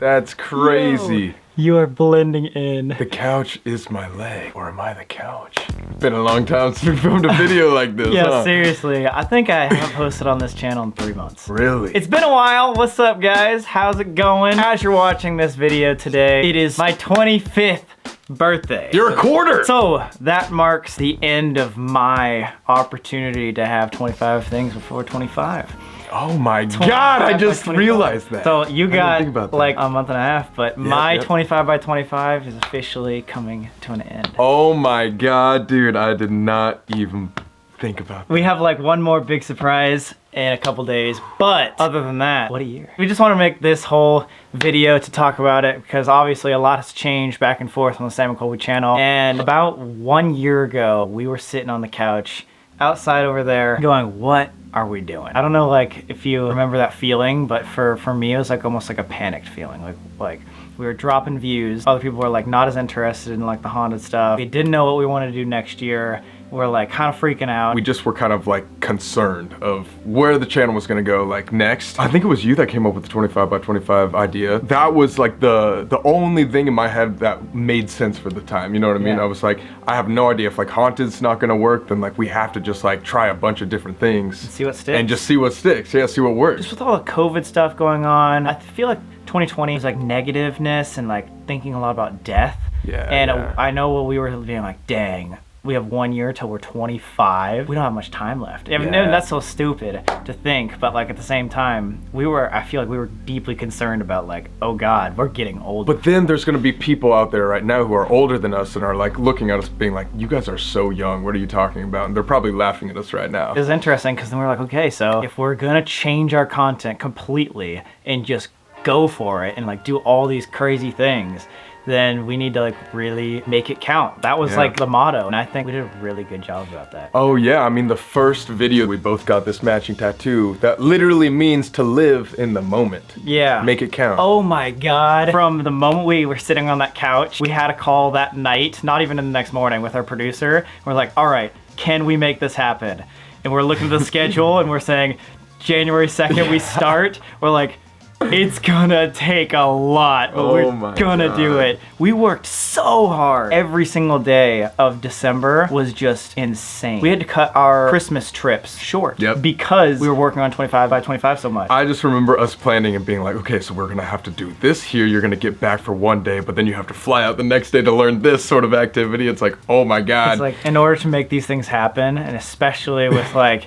That's crazy. Yo, you are blending in. The couch is my leg, or am I the couch? Been a long time since we filmed a video like this, Yeah, huh? seriously. I think I haven't posted on this channel in 3 months. Really? It's been a while. What's up, guys? How's it going? As you're watching this video today, it is my 25th birthday. You're a quarter! So that marks the end of my opportunity to have 25 things before 25. Oh my God, I just realized that. So you got about like a month and a half, but my yep. 25 by 25 is officially coming to an end. Oh my God, dude, I did not even think about that. We have like one more big surprise in a couple days, but other than that, what a year. We just want to make this whole video to talk about it because obviously a lot has changed back and forth on the Sam and Colby channel. And about 1 year ago, we were sitting on the couch outside over there going, what are we doing? I don't know like if you remember that feeling, but for me it was like almost like a panicked feeling. Like we were dropping views. Other people were like not as interested in like the haunted stuff. We didn't know what we wanted to do next year. We're like kind of freaking out. We just were kind of like concerned of where the channel was gonna go like next. I think it was you that came up with the 25 by 25 idea. That was like the only thing in my head that made sense for the time, you know what I mean? Yeah. I was like, I have no idea if like haunted's not gonna work, then like we have to just like try a bunch of different things. See what sticks. And just see what sticks, yeah, see what works. Just with all the COVID stuff going on, I feel like 2020 is like negativeness and like thinking a lot about death. Yeah, And yeah. I know we were being like, dang, we have 1 year till we're 25. We don't have much time left. I mean, Yeah. that's so stupid to think, but like at the same time, I feel like we were deeply concerned about like, oh God, we're getting older. But then there's gonna be people out there right now who are older than us and are like looking at us being like, you guys are so young, what are you talking about? And they're probably laughing at us right now. It was interesting because then we're like, okay, so if we're gonna change our content completely and just go for it and like do all these crazy things, then we need to like really make it count. That was like the motto, and I think we did a really good job about that. Oh yeah, I mean the first video we both got this matching tattoo that literally means to live in the moment. Yeah. Make it count. Oh my God. From the moment we were sitting on that couch, we had a call that night, not even in the next morning, with our producer. We're like, all right, can we make this happen? And we're looking at the schedule and we're saying, January 2nd we start. We're like, it's gonna take a lot, but we're gonna do it. We worked so hard. Every single day of December was just insane. We had to cut our Christmas trips short because we were working on 25 by 25 so much. I just remember us planning and being like, okay, so we're gonna have to do this here. You're gonna get back for 1 day, but then you have to fly out the next day to learn this sort of activity. It's like, oh my God. It's like, in order to make these things happen, and especially with like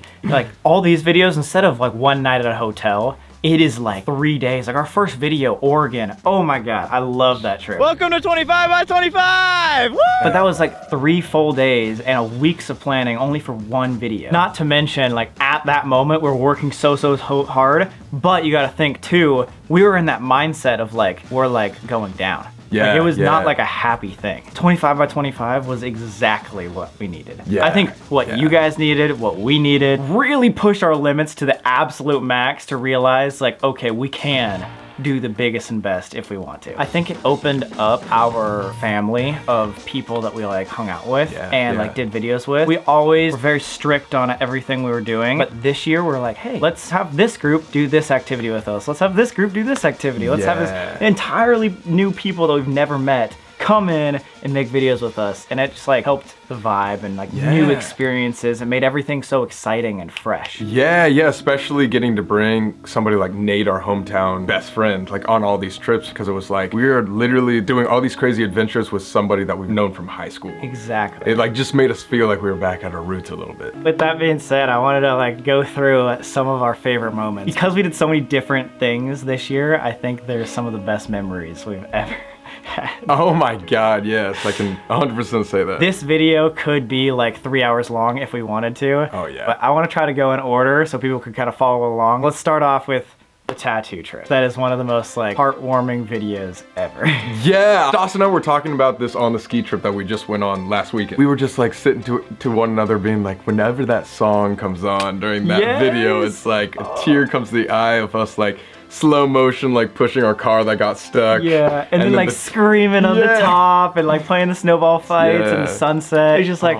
all these videos, instead of like one night at a hotel, it is like 3 days. Like our first video, Oregon. Oh my God, I love that trip. Welcome to 25 by 25! Woo! But that was like 3 full days and a weeks of planning only for one video. Not to mention like at that moment, we're working so hard, but you gotta think too, we were in that mindset of like, we're like going down. Yeah, like it was not like a happy thing. 25 by 25 was exactly what we needed. Yeah, I think what you guys needed, what we needed, really pushed our limits to the absolute max to realize like, okay, we can do the biggest and best if we want to. I think it opened up our family of people that we like hung out with and like did videos with. We always were very strict on everything we were doing, but this year we're like, hey, let's have this group do this activity with us. Let's have this group do this activity. Let's have this entirely new people that we've never met come in and make videos with us, and it just like helped the vibe and like new experiences and made everything so exciting and fresh. Yeah, especially getting to bring somebody like Nate, our hometown best friend, like on all these trips, because it was like we were literally doing all these crazy adventures with somebody that we've known from high school. Exactly. It like just made us feel like we were back at our roots a little bit. With that being said, I wanted to like go through some of our favorite moments. Because we did so many different things this year, I think there's some of the best memories we've ever had. Oh my God, yes, I can 100% say that. This video could be like 3 hours long if we wanted to. Oh yeah. But I want to try to go in order so people could kind of follow along. Let's start off with the tattoo trip. That is one of the most like heartwarming videos ever. Yeah, Dawson and I were talking about this on the ski trip that we just went on last weekend. We were just like sitting to one another being like, whenever that song comes on during that video, it's like a tear comes to the eye of us like slow motion, like pushing our car that got stuck. Yeah, and then like screaming on the top and like playing the snowball fights and the sunset. It's just like,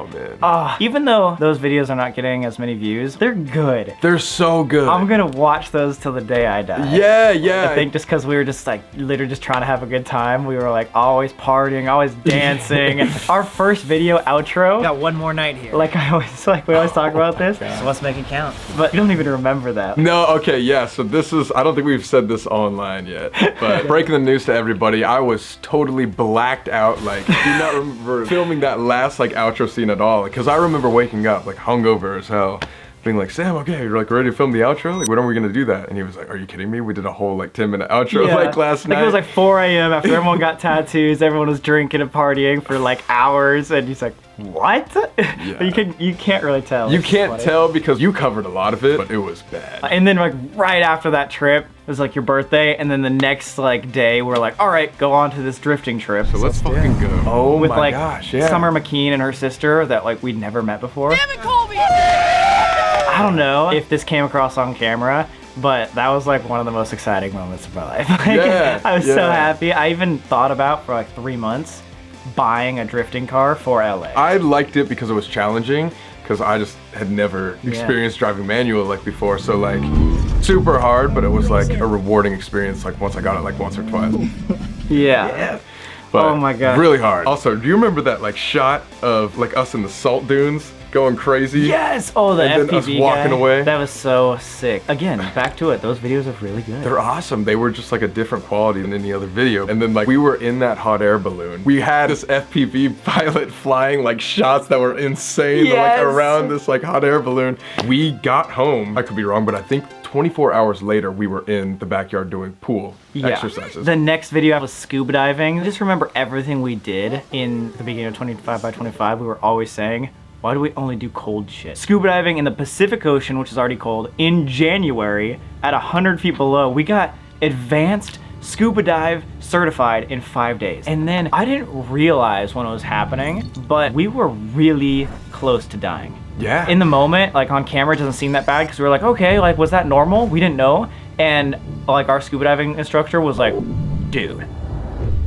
even though those videos are not getting as many views, they're good. They're so good. I'm gonna watch those till the day I die. Yeah. I think just because we were just like literally just trying to have a good time. We were like always partying, always dancing. Our first video outro. Got one more night here. Like we always talk about this. So let's make it count. But you don't even remember that. No, okay, yeah, so this is, I don't think we've said this online yet, but breaking the news to everybody, I was totally blacked out, like, do not remember filming that last, like, outro scene at all, because I remember waking up, like, hungover as hell, being like, Sam, okay, you're like ready to film the outro? Like, when are we gonna do that? And he was like, are you kidding me? We did a whole like 10-minute outro like last night. It was like 4 a.m. after everyone got tattoos, everyone was drinking and partying for like hours, and he's like, what? Yeah. But you can't really tell. You can't tell because you covered a lot of it, but it was bad. And then like right after that trip, it was like your birthday, and then the next like day we're like, all right, go on to this drifting trip. So let's fucking go. Oh with my like gosh, yeah. Summer McKean and her sister that like we'd never met before. Damn it, Colby! I don't know if this came across on camera, but that was like one of the most exciting moments of my life. Like, I was so happy. I even thought about for like 3 months buying a drifting car for LA. I liked it because it was challenging, because I just had never experienced driving manual like before, so like super hard, but it was like a rewarding experience like once I got it like once or twice. Yeah. But oh my god. Really hard. Also, do you remember that like shot of like us in the salt dunes going crazy? Yes! Oh, the and FPV then us walking guy. away. That was so sick. Again, back to it. Those videos are really good. They're awesome. They were just like a different quality than any other video. And then like we were in that hot air balloon. We had this FPV pilot flying like shots that were insane like around this like hot air balloon. We got home. I could be wrong, but I think 24 hours later we were in the backyard doing pool exercises. The next video was scuba diving. I just remember everything we did in the beginning of 25 by 25. We were always saying, why do we only do cold shit? Scuba diving in the Pacific Ocean, which is already cold, in January at 100 feet below. We got advanced scuba dive certified in 5 days. And then I didn't realize when it was happening, but we were really close to dying. Yeah. In the moment, like on camera, it doesn't seem that bad because we were like, okay, like was that normal? We didn't know. And like our scuba diving instructor was like, dude,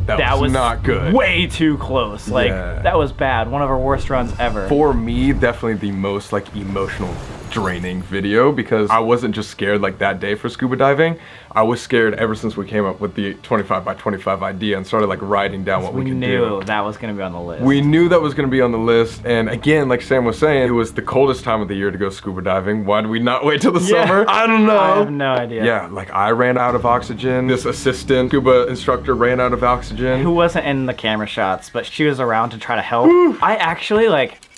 that was not good. Way too close. Like that was bad. One of our worst runs ever. For me, definitely the most like emotional draining video, because I wasn't just scared like that day for scuba diving. I was scared ever since we came up with the 25 by 25 idea and started like writing down what we could do. We knew that was gonna be on the list. We knew that was gonna be on the list, and again, like Sam was saying, it was the coldest time of the year to go scuba diving. Why did we not wait till the summer? I don't know. I have no idea. Yeah, like I ran out of oxygen. This assistant scuba instructor ran out of oxygen. Who wasn't in the camera shots, but she was around to try to help. I actually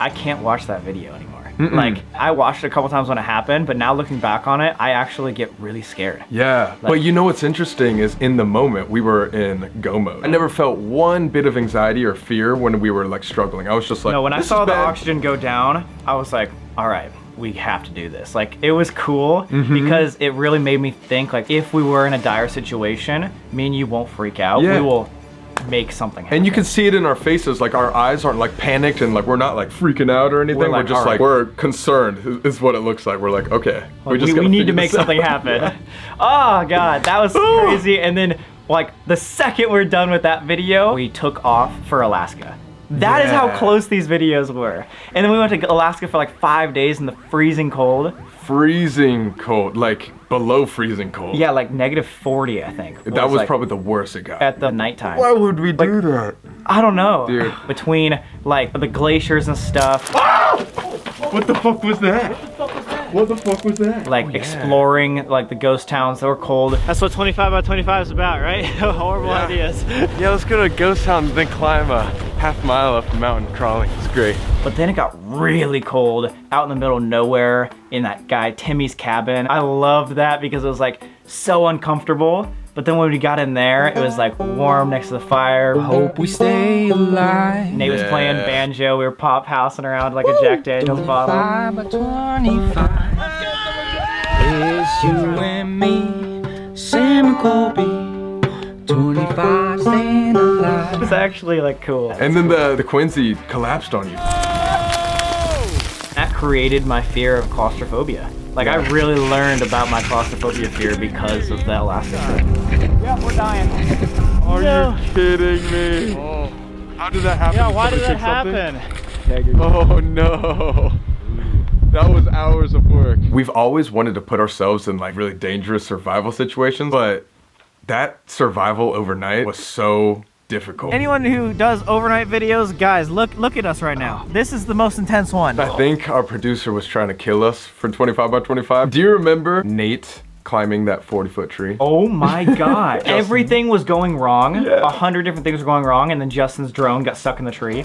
I can't watch that video anymore. Like I watched it a couple times when it happened, but now looking back on it, I actually get really scared. Yeah, but you know what's interesting is in the moment we were in go mode. I never felt one bit of anxiety or fear when we were like struggling. I was just like, no, when I saw the oxygen go down, I was like, all right, we have to do this. Like it was cool because it really made me think like if we were in a dire situation, me and you won't freak out. We will make something happen. And you can see it in our faces, like our eyes aren't like panicked and like we're not like freaking out or anything. We're just like, we're concerned is what it looks like. We're like, okay, we need to make something happen. Oh god, that was crazy. And then like the second we're done with that video, we took off for Alaska. That is how close these videos were. And then we went to Alaska for like 5 days in the freezing cold. Freezing cold, like below freezing cold. Yeah, like -40, I think. That was probably the worst it got. At the nighttime. Why would we do that? I don't know. Dude. Between like the glaciers and stuff. What the fuck was that? What the fuck was that? Like exploring like the ghost towns that were cold. That's what 25 by 25 is about, right? Horrible ideas. Yeah, let's go to a ghost town and then climb a half-mile up the mountain crawling. It's great. But then it got really cold out in the middle of nowhere in that guy Timmy's cabin. I loved that because it was like so uncomfortable. But then when we got in there, it was like warm next to the fire. Hope we stay alive. Nate was playing banjo. We were pop housing around like a Jack Daniels bottle. 25 by 25. It's you and me, Sam and Colby. 25 staying alive. It's actually like cool. And then the Quincy collapsed on you. That created my fear of claustrophobia. Like, I really learned about my claustrophobia fear because of the Alaska trip. Yeah, we're dying. Are you kidding me? Oh. How did that happen? Yeah, why did that happen? Oh no. That was hours of work. We've always wanted to put ourselves in like really dangerous survival situations, but that survival overnight was so difficult. Anyone who does overnight videos, guys, look at us right now. This is the most intense one. I think our producer was trying to kill us for 25 by 25. Do you remember Nate climbing that 40-foot tree? Oh my God. Everything was going wrong. 100 different things were going wrong, and then Justin's drone got stuck in the tree.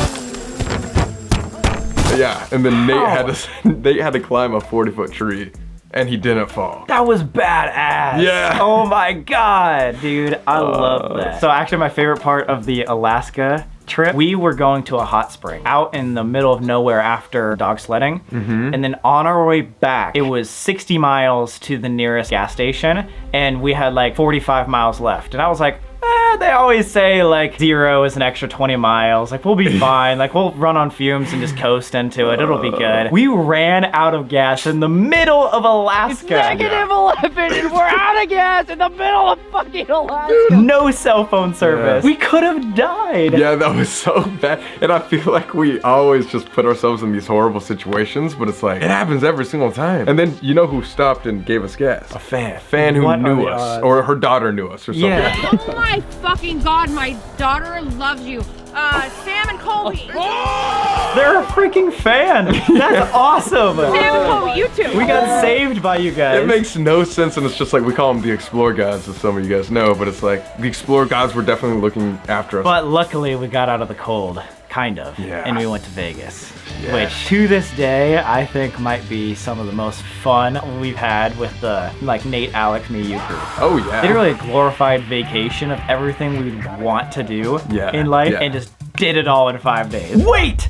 Yeah, and then Nate had to climb a 40-foot tree, and he didn't fall. That was badass. Yeah. Oh my God, dude. I love that. So actually my favorite part of the Alaska trip, we were going to a hot spring out in the middle of nowhere after dog sledding. And then on our way back, it was 60 miles to the nearest gas station, and we had like 45 miles left. And I was like, they always say like 0 is an extra 20 miles. Like, we'll be fine. Like, we'll run on fumes and just coast into it. It'll be good. We ran out of gas in the middle of Alaska. It's -11 and we're out of gas in the middle of fucking Alaska. No cell phone service. We could have died. Yeah, that was so bad. And I feel like we always just put ourselves in these horrible situations, but it's like, it happens every single time. And then you know who stopped and gave us gas? A fan. A fan who What are knew the us. odds? Or her daughter knew us or something. Yeah. Oh my fucking God, my daughter loves you. Sam and Colby. They're a freaking fan. That's awesome. Sam and Colby, you two. We got saved by you guys. It makes no sense, and it's just like, we call them the Explorer Gods, as some of you guys know, but it's like, the Explorer Gods were definitely looking after us. But luckily we got out of the cold, kind of. Yeah. And we went to Vegas. Which to this day, I think might be some of the most fun we've had with the like Nate, Alex, me, you crew. Oh yeah. Literally a glorified vacation of everything we'd want to do in life and just did it all in 5 days. Wait!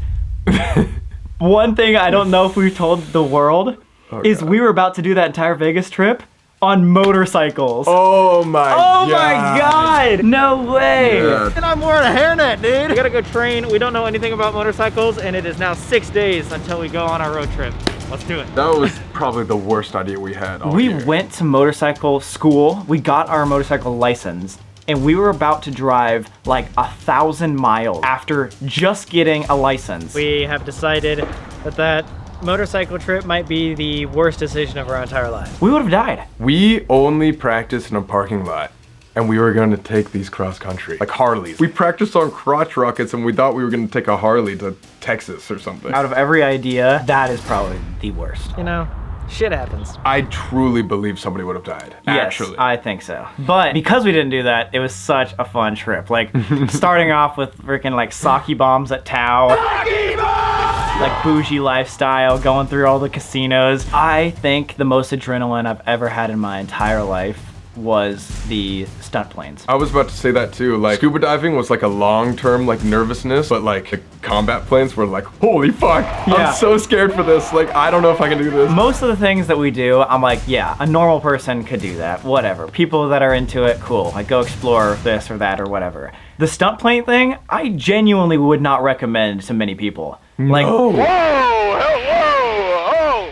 One thing I don't know if we've told the world is we were about to do that entire Vegas trip on motorcycles. Oh my God. Oh my God! No way! Yeah. And I'm wearing a hairnet, dude. We gotta go train. We don't know anything about motorcycles, and it is now 6 days until we go on our road trip. Let's do it. That was probably the worst idea we had all We year. went to motorcycle school. We got our motorcycle license, and we were about to drive like 1,000 miles after just getting a license. We have decided that motorcycle trip might be the worst decision of our entire life. We would have died. We only practiced in a parking lot, and we were going to take these cross country, like Harleys. We practiced on crotch rockets, and we thought we were going to take a Harley to Texas or something. Out of every idea, that is probably the worst. You know, shit happens. I truly believe somebody would have died, actually. Yes, I think so. But because we didn't do that, it was such a fun trip. Like, starting off with freaking like sake bombs at Tao. Like bougie lifestyle, going through all the casinos. I think the most adrenaline I've ever had in my entire life was the stunt planes. I was about to say that too. Like, scuba diving was like a long-term like nervousness, but like the combat planes were like, holy fuck, Yeah. I'm so scared for this. Like, I don't know if I can do this. Most of the things that we do, I'm like, yeah, a normal person could do that, whatever. People that are into it, cool. Like, go explore this or that or whatever. The stunt plane thing, I genuinely would not recommend to many people. Like,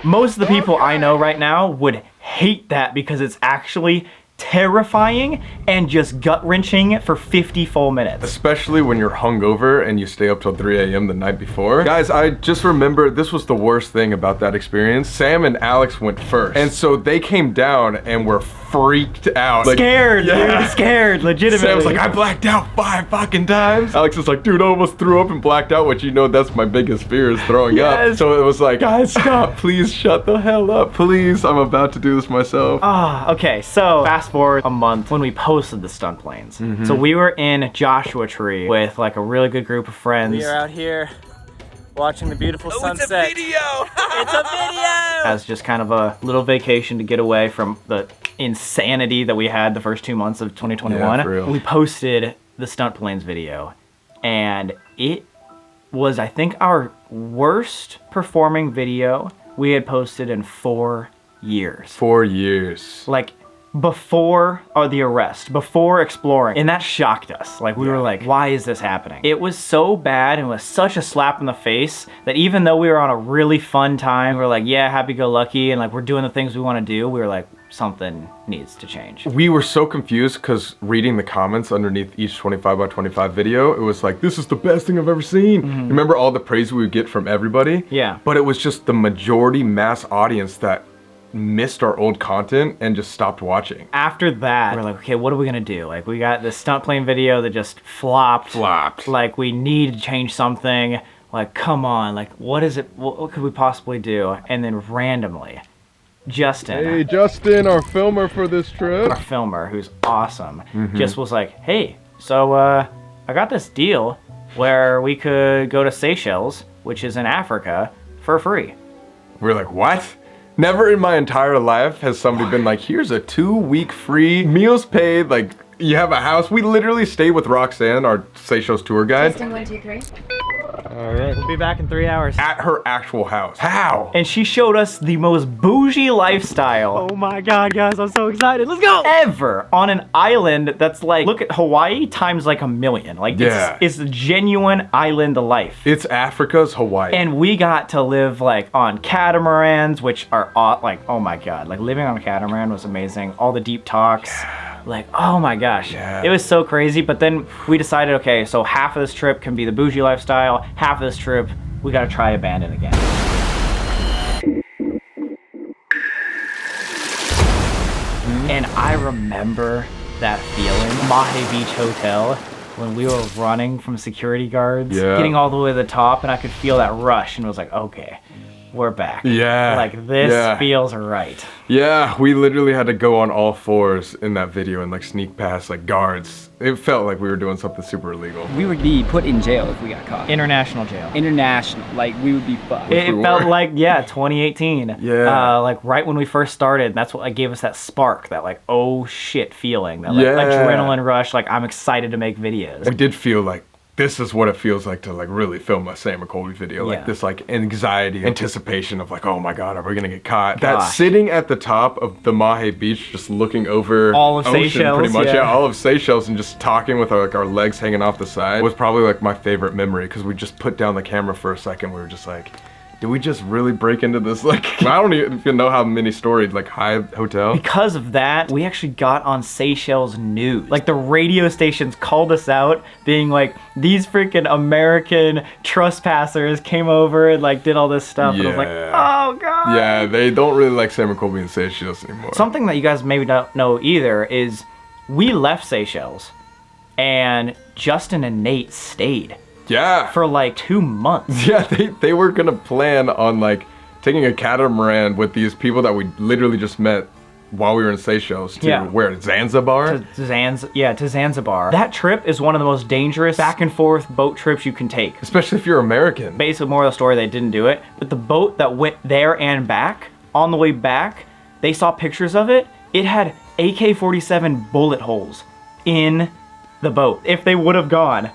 most of the people I know right now would hate that because it's actually terrifying and just gut-wrenching for 50 full minutes. Especially when you're hungover and you stay up till 3 a.m. the night before. Guys, I just remember this was the worst thing about that experience. Sam and Alex went first. And so they came down and were freaked out. Like, Scared, dude, scared, legitimately. Sam's like, I blacked out 5 fucking times. Alex is like, dude, I almost threw up and blacked out, which you know that's my biggest fear is throwing up. So it was like, guys, stop, please shut the hell up, please. I'm about to do this myself. Okay, so fast forward a month when we posted the stunt planes. So we were in Joshua Tree with like a really good group of friends. We are out here watching the beautiful sunset. It's a video! It's a video! As just kind of a little vacation to get away from the insanity that we had the first 2 months of 2021. Yeah, for real. We posted the stunt planes video, and it was, I think, our worst performing video we had posted in 4 years. 4 years. Like, before the arrest, before exploring, and that shocked us. Like, we were like, why is this happening? It was so bad and was such a slap in the face that even though we were on a really fun time, we were like, yeah, happy-go-lucky, and like we're doing the things we want to do, we were like, something needs to change. We were so confused because reading the comments underneath each 25 by 25 video, it was like, this is the best thing I've ever seen. Remember all the praise we would get from everybody? Yeah. But it was just the majority mass audience that missed our old content and just stopped watching. After that, we're like, okay, what are we gonna do? Like, we got this stunt plane video that just flopped. Like, we need to change something. Like, come on, like, what is it? What could we possibly do? And then randomly, Justin. Hey, Justin, our filmer for this trip. Our filmer, who's awesome, just was like, hey, so I got this deal where we could go to Seychelles, which is in Africa, for free. We're like, what? Never in my entire life has somebody been like, here's a 2-week free, meals paid, like, you have a house. We literally stayed with Roxanne, our Seychelles tour guide. Testing 1, 2, 3. All right, we'll be back in 3 hours. At her actual house. How? And she showed us the most bougie lifestyle. Oh my God, guys, I'm so excited. Let's go. Ever on an island that's like, look at Hawaii times like 1,000,000. Like, it's a genuine island life. It's Africa's Hawaii. And we got to live like on catamarans, which are like, oh my God, like living on a catamaran was amazing. All the deep talks. Like, oh my gosh, it was so crazy. But then we decided, okay, so half of this trip can be the bougie lifestyle, half of this trip, we gotta try abandon again. And I remember that feeling, Mahe Beach Hotel, when we were running from security guards, getting all the way to the top, and I could feel that rush, and was like, okay, we're back. Like, this feels right. Yeah, we literally had to go on all fours in that video and like sneak past like guards. It felt like we were doing something super illegal. We would be put in jail if we got caught. International jail. International, like we would be fucked. It felt like, 2018. Yeah. Like right when we first started, that's what like gave us that spark, that like, oh shit feeling, that like adrenaline rush, like I'm excited to make videos. We did feel like, this is what it feels like to like really film a Sam and Colby video. Like this like anxiety, anticipation of like, oh my God, are we gonna get caught? That sitting at the top of the Mahe Beach, just looking over all of ocean, Seychelles, pretty much, all of Seychelles, and just talking with our, like our legs hanging off the side was probably like my favorite memory, because we just put down the camera for a second. We were just like, did we just really break into this? Like, I don't even know how many storied, like, high hotel. Because of that, we actually got on Seychelles news. Like, the radio stations called us out, being like, these freaking American trespassers came over and like did all this stuff. And I was like, oh God. Yeah, they don't really like Sam and Colby in Seychelles anymore. Something that you guys maybe don't know either is we left Seychelles and Justin and Nate stayed. Yeah. For like 2 months. Yeah, they were gonna plan on like taking a catamaran with these people that we literally just met while we were in Seychelles to where? Zanzibar? To Zanzibar. That trip is one of the most dangerous back and forth boat trips you can take. Especially if you're American. Basically, more of the story, they didn't do it, but the boat that went there and back, on the way back, they saw pictures of it. It had AK-47 bullet holes in the boat. If they would have gone,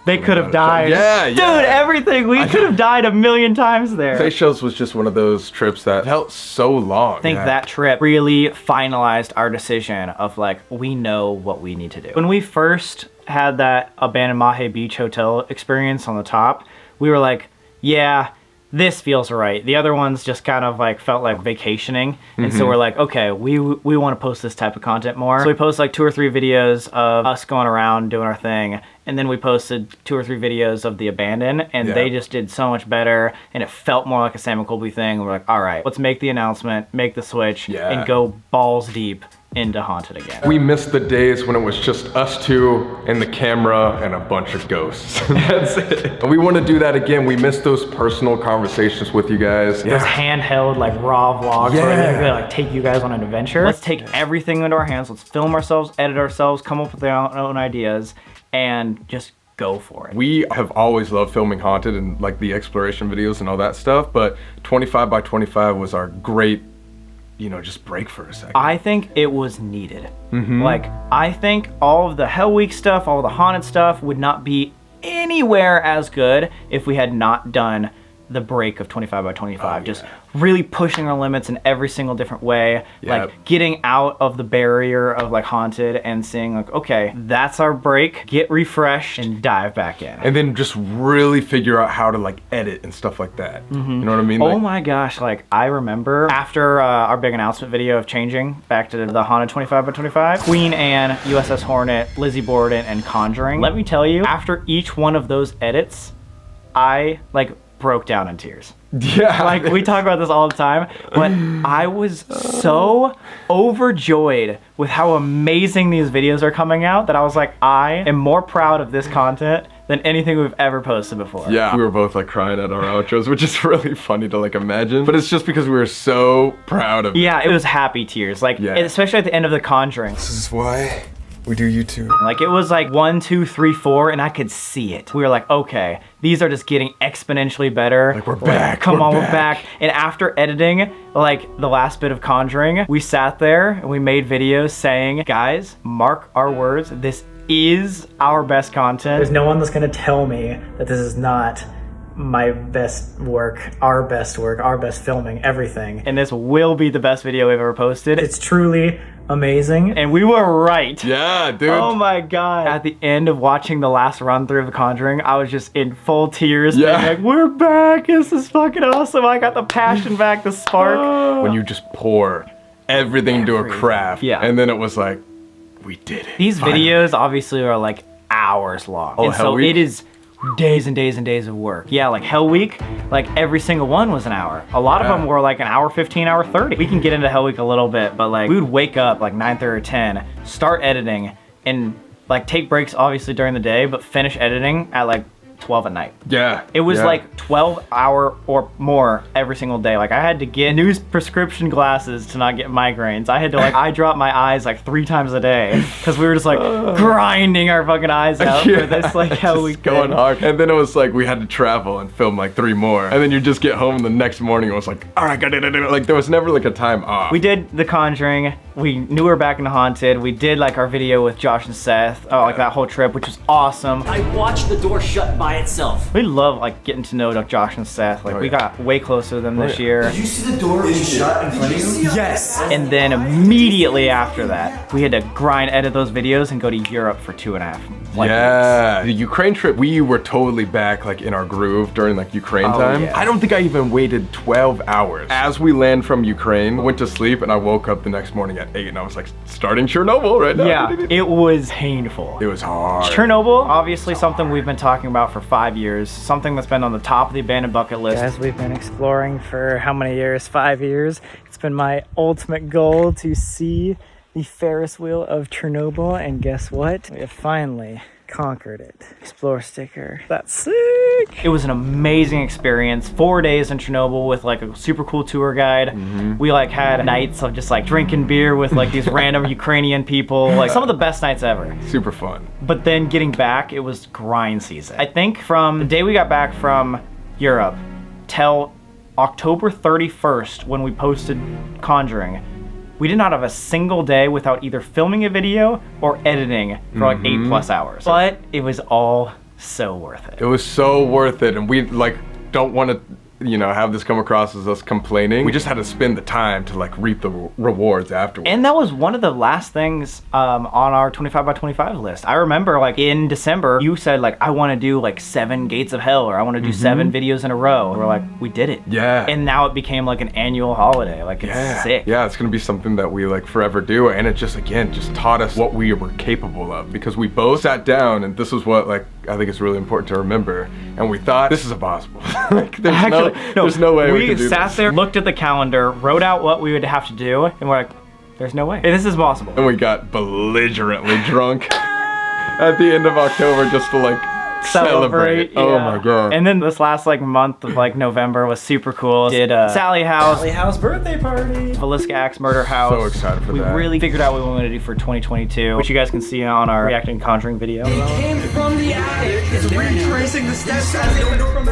they could have died. Yeah. Dude, everything. We could have died 1,000,000 times there. Seychelles was just one of those trips that felt so long. I think that trip really finalized our decision of like, we know what we need to do. When we first had that abandoned Mahe Beach Hotel experience on the top, we were like, yeah, this feels right. The other ones just kind of like felt like vacationing. And so we're like, okay, we want to post this type of content more. So we post like 2 or 3 videos of us going around doing our thing. And then we posted 2 or 3 videos of the abandon, and they just did so much better, and it felt more like a Sam and Colby thing. And we're like, all right, let's make the announcement, make the switch, and go balls deep into Haunted again. We missed the days when it was just us two and the camera and a bunch of ghosts. That's it. And we want to do that again. We miss those personal conversations with you guys. Those handheld like raw vlogs where we're gonna like take you guys on an adventure. Let's take everything into our hands. Let's film ourselves, edit ourselves, come up with our own ideas, and just go for it. We have always loved filming Haunted and like the exploration videos and all that stuff, but 25 by 25 was our great, you know, just break for a second. I think it was needed. Like, I think all of the Hell Week stuff, all the Haunted stuff would not be anywhere as good if we had not done the break of 25 by 25, just really pushing our limits in every single different way, like getting out of the barrier of like haunted and seeing like, okay, that's our break, get refreshed and dive back in. And then just really figure out how to like edit and stuff like that. You know what I mean? Oh Like, my gosh, like I remember after our big announcement video of changing back to the haunted 25 by 25, Queen Anne, USS Hornet, Lizzie Borden, and Conjuring. Let me tell you, after each one of those edits, I like broke down in tears. yeah. Like we talk about this all the time, but I was so overjoyed with how amazing these videos are coming out that I was like, I am more proud of this content than anything we've ever posted before. Yeah, we were both like crying at our outros, which is really funny to like imagine. But it's just because we were so proud of it. Yeah, it was happy tears. Like, especially at the end of The Conjuring. This is why we do YouTube. Like it was like 1, 2, 3, 4, and I could see it. We were like, okay, these are just getting exponentially better. Like we're back. Come on, we're back. And after editing, like the last bit of Conjuring, we sat there and we made videos saying, guys, mark our words, this is our best content. There's no one that's gonna tell me that this is not my best work, our best filming, everything. And this will be the best video we've ever posted. It's truly amazing. And we were right. Yeah, dude. Oh my God. At the end of watching the last run through of The Conjuring, I was just in full tears. Yeah. Being like, we're back. This is fucking awesome. I got the passion back, the spark. When you just pour everything into a craft. Yeah. And then it was like, we did it. These videos obviously are like hours long. Oh, and Hell so Week? it is days and days and days of work. Yeah, like Hell Week, like every single one was an hour. A lot of them were like an hour 15, hour 30. We can get into Hell Week a little bit, but like we would wake up like 9:30 or 10, start editing, and like take breaks obviously during the day, but finish editing at like 12 at night. Yeah. It was like 12-hour or more every single day. Like I had to get new prescription glasses to not get migraines. I had to like eye drop my eyes like 3 times a day because we were just like grinding our fucking eyes out for this like Hell Week going thing. hard. And then it was like we had to travel and film like 3 more. And then you just get home and the next morning it was like, all right, gotta do it. Like there was never like a time off. We did The Conjuring. We knew we were back into Haunted. We did like our video with Josh and Seth, like that whole trip, which was awesome. I watched the door shut by itself. We love like getting to know like Josh and Seth. Like we got way closer to them this year. Did you see the door being shut in front of you? Yes. And then immediately after that, we had to grind edit those videos and go to Europe for 2.5 weeks. The Ukraine trip, we were totally back like in our groove during like Ukraine time. yeah. I don't think I even waited 12 hours. As we land from Ukraine, went to sleep and I woke up the next morning at 8 and I was like, starting Chernobyl right now. Yeah, it was painful. It was hard. Chernobyl, obviously something we've been talking about for 5 years, something that's been on the top of the abandoned bucket list. As we've been exploring for how many years? 5 years. It's been my ultimate goal to see the Ferris wheel of Chernobyl, and guess what? We have finally conquered it. Explore sticker. That's sick. It was an amazing experience. 4 days in Chernobyl with like a super cool tour guide. We like had nights of just like drinking beer with like these random Ukrainian people. Like some of the best nights ever. Super fun. But then getting back, it was grind season. I think from the day we got back from Europe till October 31st when we posted Conjuring, we did not have a single day without either filming a video or editing for like 8+ hours. But it was all so worth it. It was so worth it, and we like don't want to, you know, have this come across as us complaining. We just had to spend the time to like reap the rewards afterwards. And that was one of the last things on our 25 by 25 list. I remember like in December, you said like, I want to do like 7 Gates of Hell, or I want to do 7 videos in a row. We're like, we did it. Yeah. And now it became like an annual holiday. Like it's sick. Yeah, it's gonna be something that we like forever do, and it just again just taught us what we were capable of, because we both sat down and this is what like I think is really important to remember, and we thought this is impossible. Like there's no way we could do sat this. there, looked at the calendar, wrote out what we would have to do, and we're like, there's no way. This is possible. And we got belligerently drunk at the end of October just to like celebrate. Oh my god. And then this last like month of like November was super cool. Did Sally House birthday party, Velisca Axe Murder House. So excited for that. We really figured out what we wanted to do for 2022, which you guys can see on our Reacting Conjuring video. Came from the attic. It's retracing the steps as it went from the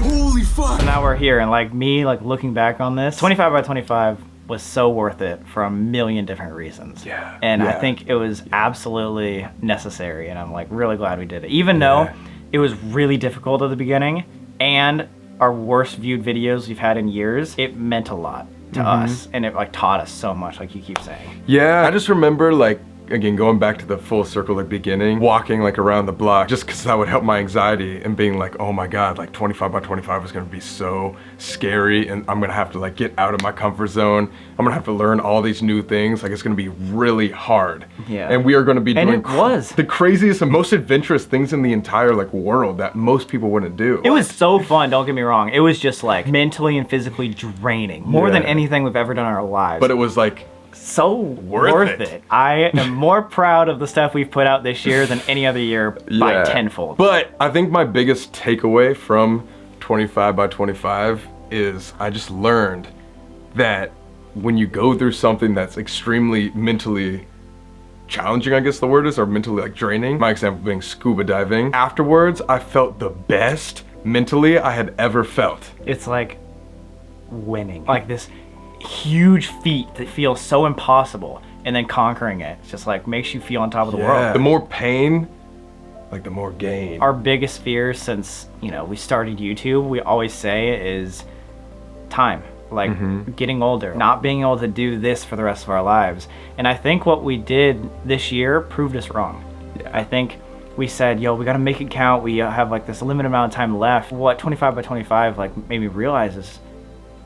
holy fuck. So now we're here, and like me, like looking back on this, 25 by 25 was so worth it for a million different reasons. Yeah. And I think it was absolutely necessary, and I'm like really glad we did it. Even though it was really difficult at the beginning, and our worst viewed videos we've had in years, it meant a lot to us, and it like taught us so much, like you keep saying. Yeah, I just remember like, again, going back to the full circle like beginning, walking like around the block, just because that would help my anxiety, and being like, oh my God, like 25 by 25 is gonna be so scary, and I'm gonna have to like get out of my comfort zone. I'm gonna have to learn all these new things. Like it's gonna be really hard. Yeah. And we are gonna be And doing it was. the craziest and most adventurous things in the entire like world that most people wouldn't do. It was so fun, don't get me wrong. It was just like mentally and physically draining, more than Yeah. anything we've ever done in our lives. But it was like, so worth it. I am more proud of the stuff we've put out this year than any other year by tenfold. But I think my biggest takeaway from 25 by 25 is I just learned that when you go through something that's extremely mentally challenging, I guess the word is, or mentally like draining, my example being scuba diving, afterwards I felt the best mentally I had ever felt. It's like winning. Like this huge feat that feels so impossible, and then conquering it. It's just like makes you feel on top of the world. The more pain, like the more gain. Our biggest fear since, you know, we started YouTube, we always say is time. Like getting older, not being able to do this for the rest of our lives. And I think what we did this year proved us wrong. I think we said, yo, we gotta make it count. We have like this limited amount of time left. What 25 by 25 like made me realize is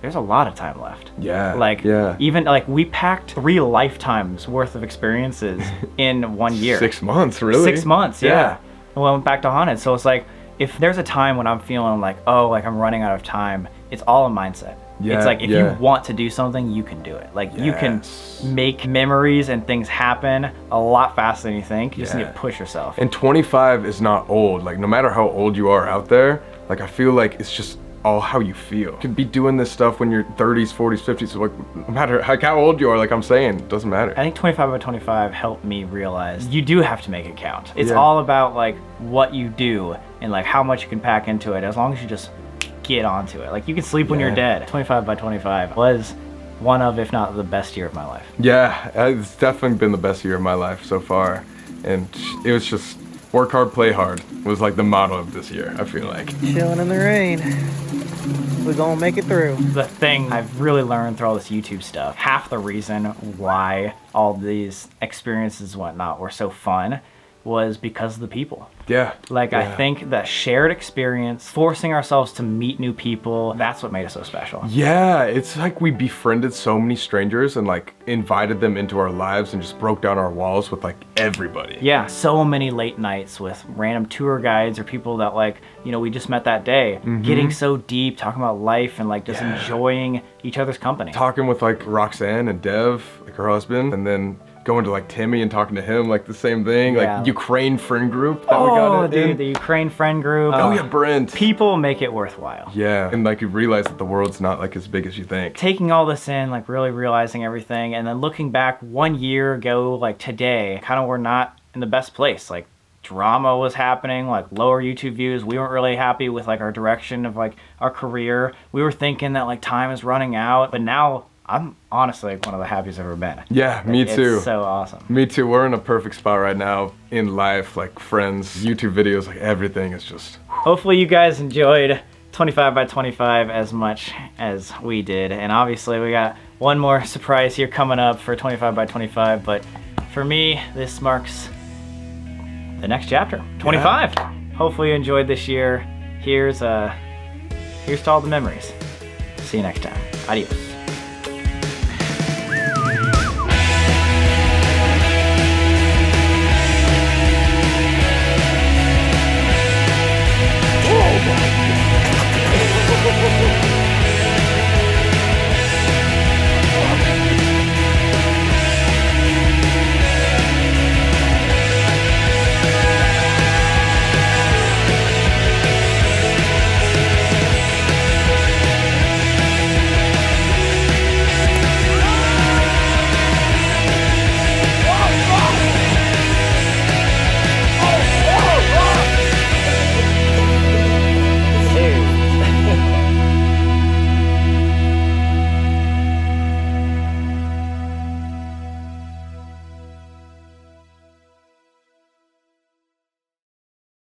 there's a lot of time left. Like even like we packed 3 lifetimes worth of experiences in 1 year. 6 months, really? 6 months, yeah. And we went back to Haunted. So it's like, if there's a time when I'm feeling like, oh, like I'm running out of time, it's all a mindset. It's like, if you want to do something, you can do it. Like you can make memories and things happen a lot faster than you think. You just need to push yourself. And 25 is not old. Like no matter how old you are out there, like I feel like it's just all how you feel. You could be doing this stuff when you're 30s, 40s, 50s, so like no matter like how old you are, like I'm saying, it doesn't matter. I think 25 by 25 helped me realize you do have to make it count. It's all about like what you do and like how much you can pack into it, as long as you just get onto it. Like you can sleep when you're dead. 25 by 25 was one of, if not the best year of my life. Yeah, it's definitely been the best year of my life so far. And it was just work hard, play hard was like the motto of this year, I feel like. Chilling in the rain. We're gonna make it through. The thing I've really learned through all this YouTube stuff, half the reason why all these experiences and whatnot were so fun was because of the people. Like I think that shared experience, forcing ourselves to meet new people, that's what made us so special. Yeah, it's like we befriended so many strangers and like invited them into our lives and just broke down our walls with like everybody. Yeah, so many late nights with random tour guides or people that like, you know, we just met that day, getting so deep, talking about life and like just enjoying each other's company. Talking with like Roxanne and Dev, like her husband, and then going to like Timmy and talking to him like the same thing, like Ukraine friend group that we got in. The Ukraine friend group. Oh yeah, Brent. People make it worthwhile. Yeah, and like you realize that the world's not like as big as you think. Taking all this in, like really realizing everything, and then looking back 1 year ago, like today, kind of we're not in the best place. Like drama was happening, like lower YouTube views. We weren't really happy with like our direction of like our career. We were thinking that like time is running out, but now I'm honestly like one of the happiest I've ever been. Yeah, me too. It's so awesome. Me too. We're in a perfect spot right now in life, like friends, YouTube videos, like everything is just... Hopefully you guys enjoyed 25 by 25 as much as we did. And obviously we got one more surprise here coming up for 25 by 25. But for me, this marks the next chapter, 25. Hopefully you enjoyed this year. Here's to all the memories. See you next time. Adios.